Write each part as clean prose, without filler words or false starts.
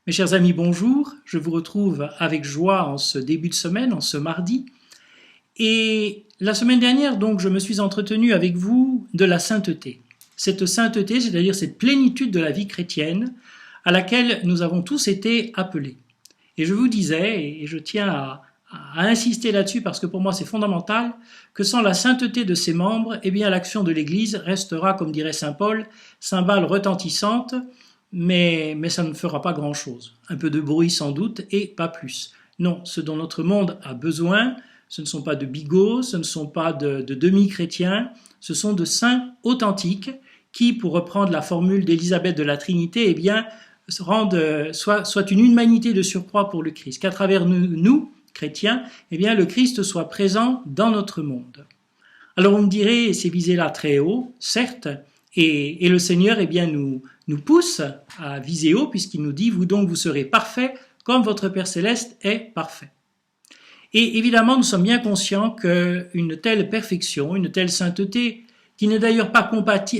Mes chers amis, bonjour. Je vous retrouve avec joie en ce début de semaine, en ce mardi. Et la semaine dernière, donc, je me suis entretenu avec vous de la sainteté. Cette sainteté, c'est-à-dire cette plénitude de la vie chrétienne à laquelle nous avons tous été appelés. Et je vous disais, et je tiens à insister là-dessus parce que pour moi c'est fondamental, que sans la sainteté de ses membres, eh bien l'action de l'Église restera, comme dirait saint Paul, cymbale retentissante, mais ça ne fera pas grand-chose. Un peu de bruit sans doute et pas plus. Non, ce dont notre monde a besoin, ce ne sont pas de bigots, ce ne sont pas de demi-chrétiens, ce sont de saints authentiques qui, pour reprendre la formule d'Élisabeth de la Trinité, eh bien, soit une humanité de surcroît pour le Christ, qu'à travers nous, chrétiens, eh bien, le Christ soit présent dans notre monde. Alors on me dirait, c'est visé là très haut, certes, et le Seigneur eh bien, nous pousse à viser haut, puisqu'il nous dit, vous donc vous serez parfaits comme votre Père Céleste est parfait. Et évidemment, nous sommes bien conscients qu'une telle perfection, une telle sainteté, qui n'est d'ailleurs pas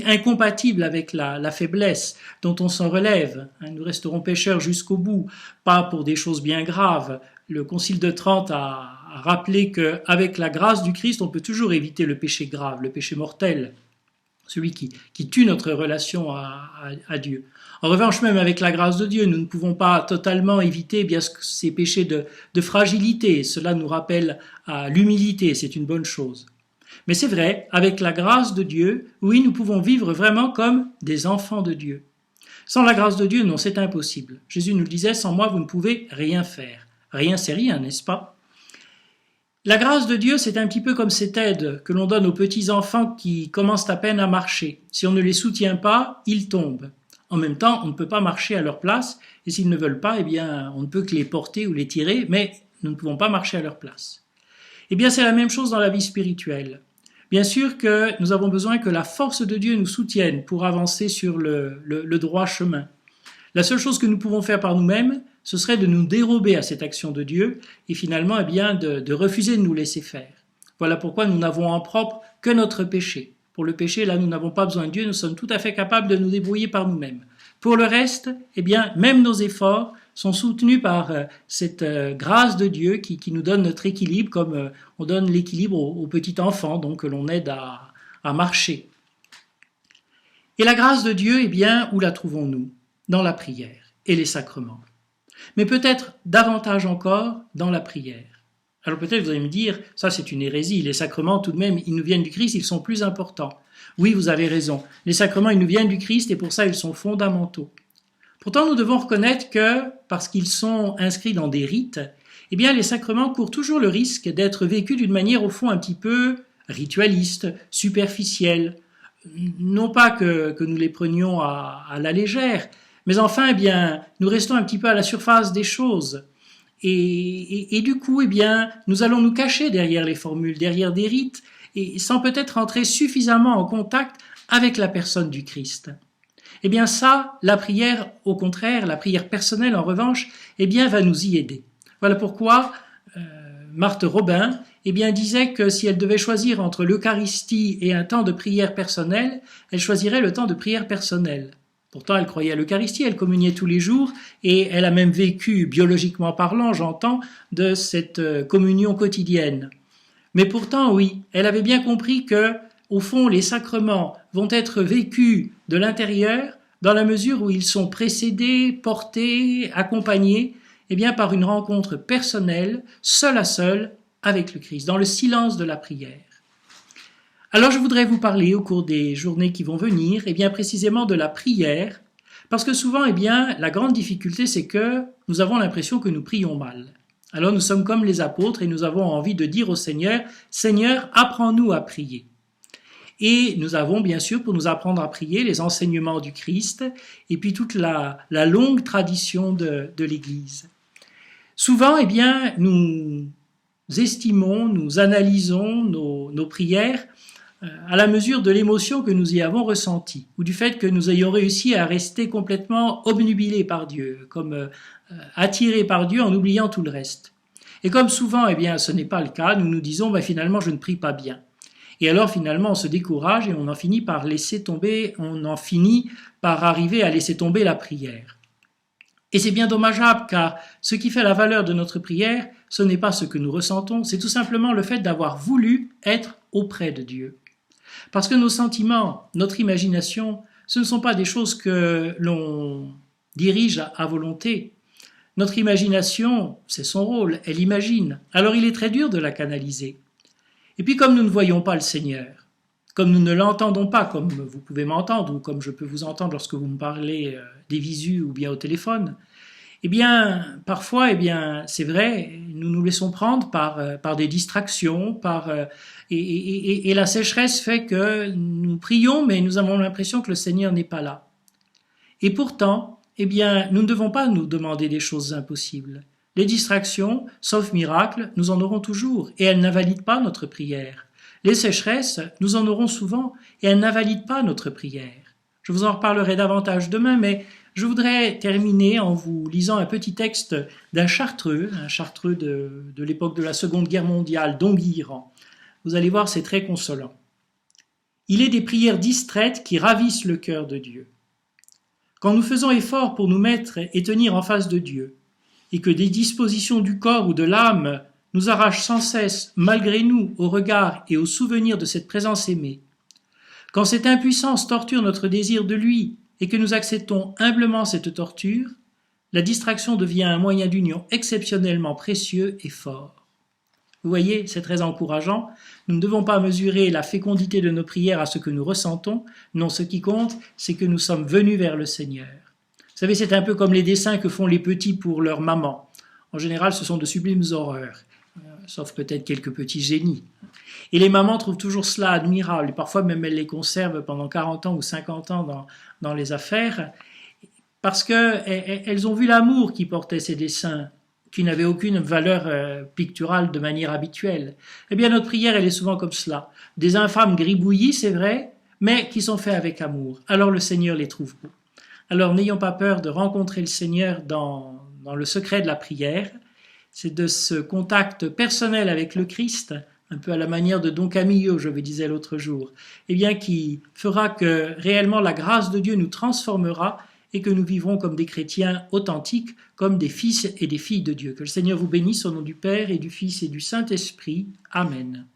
incompatible avec la faiblesse dont on s'en relève. Nous resterons pécheurs jusqu'au bout, pas pour des choses bien graves. Le Concile de Trente a rappelé qu'avec la grâce du Christ, on peut toujours éviter le péché grave, le péché mortel, celui qui tue notre relation à Dieu. En revanche, même avec la grâce de Dieu, nous ne pouvons pas totalement éviter bien ces péchés de fragilité. Cela nous rappelle à l'humilité, c'est une bonne chose. Mais c'est vrai, avec la grâce de Dieu, oui, nous pouvons vivre vraiment comme des enfants de Dieu. Sans la grâce de Dieu, non, c'est impossible. Jésus nous le disait, sans moi, vous ne pouvez rien faire. Rien, c'est rien, n'est-ce pas? La grâce de Dieu, c'est un petit peu comme cette aide que l'on donne aux petits-enfants qui commencent à peine à marcher. Si on ne les soutient pas, ils tombent. En même temps, on ne peut pas marcher à leur place, et s'ils ne veulent pas, eh bien, on ne peut que les porter ou les tirer, mais nous ne pouvons pas marcher à leur place. Eh bien, c'est la même chose dans la vie spirituelle. Bien sûr que nous avons besoin que la force de Dieu nous soutienne pour avancer sur le droit chemin. La seule chose que nous pouvons faire par nous-mêmes, ce serait de nous dérober à cette action de Dieu et finalement eh bien, de refuser de nous laisser faire. Voilà pourquoi nous n'avons en propre que notre péché. Pour le péché, là, nous n'avons pas besoin de Dieu, nous sommes tout à fait capables de nous débrouiller par nous-mêmes. Pour le reste, eh bien, même nos efforts sont soutenus par cette grâce de Dieu qui nous donne notre équilibre, comme on donne l'équilibre aux petits enfants, donc que l'on aide à marcher. Et la grâce de Dieu, eh bien, où la trouvons-nous? Dans la prière et les sacrements. Mais peut-être davantage encore dans la prière. Alors peut-être vous allez me dire, ça c'est une hérésie, les sacrements tout de même, ils nous viennent du Christ, ils sont plus importants. Oui, vous avez raison, les sacrements ils nous viennent du Christ et pour ça ils sont fondamentaux. Pourtant nous devons reconnaître que, parce qu'ils sont inscrits dans des rites, eh bien les sacrements courent toujours le risque d'être vécus d'une manière au fond un petit peu ritualiste, superficielle. Non pas que nous les prenions à la légère, mais enfin, eh bien, nous restons un petit peu à la surface des choses. Et du coup, eh bien, nous allons nous cacher derrière les formules, derrière des rites, et sans peut-être entrer suffisamment en contact avec la personne du Christ. Eh bien ça, la prière, au contraire, la prière personnelle en revanche, eh bien, va nous y aider. Voilà pourquoi Marthe Robin, eh bien, disait que si elle devait choisir entre l'Eucharistie et un temps de prière personnelle, elle choisirait le temps de prière personnelle. Pourtant, elle croyait à l'Eucharistie, elle communiait tous les jours et elle a même vécu, biologiquement parlant, j'entends, de cette communion quotidienne. Mais pourtant, oui, elle avait bien compris que, au fond, les sacrements vont être vécus de l'intérieur dans la mesure où ils sont précédés, portés, accompagnés, eh bien, par une rencontre personnelle, seule à seule, avec le Christ, dans le silence de la prière. Alors je voudrais vous parler au cours des journées qui vont venir, et bien précisément de la prière, parce que souvent, eh bien, la grande difficulté, c'est que nous avons l'impression que nous prions mal. Alors nous sommes comme les apôtres et nous avons envie de dire au Seigneur, Seigneur, apprends-nous à prier. Et nous avons bien sûr, pour nous apprendre à prier, les enseignements du Christ et puis toute la longue tradition de l'Église. Souvent, eh bien, nous estimons, nous analysons nos prières à la mesure de l'émotion que nous y avons ressentie, ou du fait que nous ayons réussi à rester complètement obnubilés par Dieu, comme attirés par Dieu en oubliant tout le reste. Et comme souvent, eh bien, ce n'est pas le cas, nous nous disons, finalement, je ne prie pas bien. Et alors, finalement, on se décourage et on en finit par laisser tomber, on en finit par arriver à laisser tomber la prière. Et c'est bien dommageable car ce qui fait la valeur de notre prière, ce n'est pas ce que nous ressentons, c'est tout simplement le fait d'avoir voulu être auprès de Dieu. Parce que nos sentiments, notre imagination, ce ne sont pas des choses que l'on dirige à volonté. Notre imagination, c'est son rôle, elle imagine. Alors il est très dur de la canaliser. Et puis comme nous ne voyons pas le Seigneur, comme nous ne l'entendons pas, comme vous pouvez m'entendre ou comme je peux vous entendre lorsque vous me parlez des visus ou bien au téléphone, eh bien, parfois, c'est vrai, nous nous laissons prendre par des distractions, et la sécheresse fait que nous prions, mais nous avons l'impression que le Seigneur n'est pas là. Et pourtant, nous ne devons pas nous demander des choses impossibles. Les distractions, sauf miracle, nous en aurons toujours, et elles n'invalident pas notre prière. Les sécheresses, nous en aurons souvent, et elles n'invalident pas notre prière. Je vous en reparlerai davantage demain, mais je voudrais terminer en vous lisant un petit texte d'un chartreux, de l'époque de la Seconde Guerre mondiale, d'Enguerrand. Vous allez voir, c'est très consolant. Il est des prières distraites qui ravissent le cœur de Dieu. Quand nous faisons effort pour nous mettre et tenir en face de Dieu, et que des dispositions du corps ou de l'âme nous arrachent sans cesse, malgré nous, au regard et au souvenir de cette présence aimée, quand cette impuissance torture notre désir de lui et que nous acceptons humblement cette torture, la distraction devient un moyen d'union exceptionnellement précieux et fort. Vous voyez, c'est très encourageant. Nous ne devons pas mesurer la fécondité de nos prières à ce que nous ressentons. Non, ce qui compte, c'est que nous sommes venus vers le Seigneur. Vous savez, c'est un peu comme les dessins que font les petits pour leur maman. En général, ce sont de sublimes horreurs, sauf peut-être quelques petits génies. Et les mamans trouvent toujours cela admirable, et parfois même elles les conservent pendant 40 ans ou 50 ans dans les affaires, parce qu'elles ont vu l'amour qui portait ces dessins, qui n'avaient aucune valeur picturale de manière habituelle. Eh bien, notre prière, elle est souvent comme cela. Des infâmes gribouillis, c'est vrai, mais qui sont faits avec amour. Alors le Seigneur les trouve beaux. Alors n'ayons pas peur de rencontrer le Seigneur dans le secret de la prière. C'est de ce contact personnel avec le Christ, un peu à la manière de Don Camillo, je vous disais l'autre jour, qui fera que réellement la grâce de Dieu nous transformera et que nous vivrons comme des chrétiens authentiques, comme des fils et des filles de Dieu. Que le Seigneur vous bénisse au nom du Père et du Fils et du Saint-Esprit. Amen.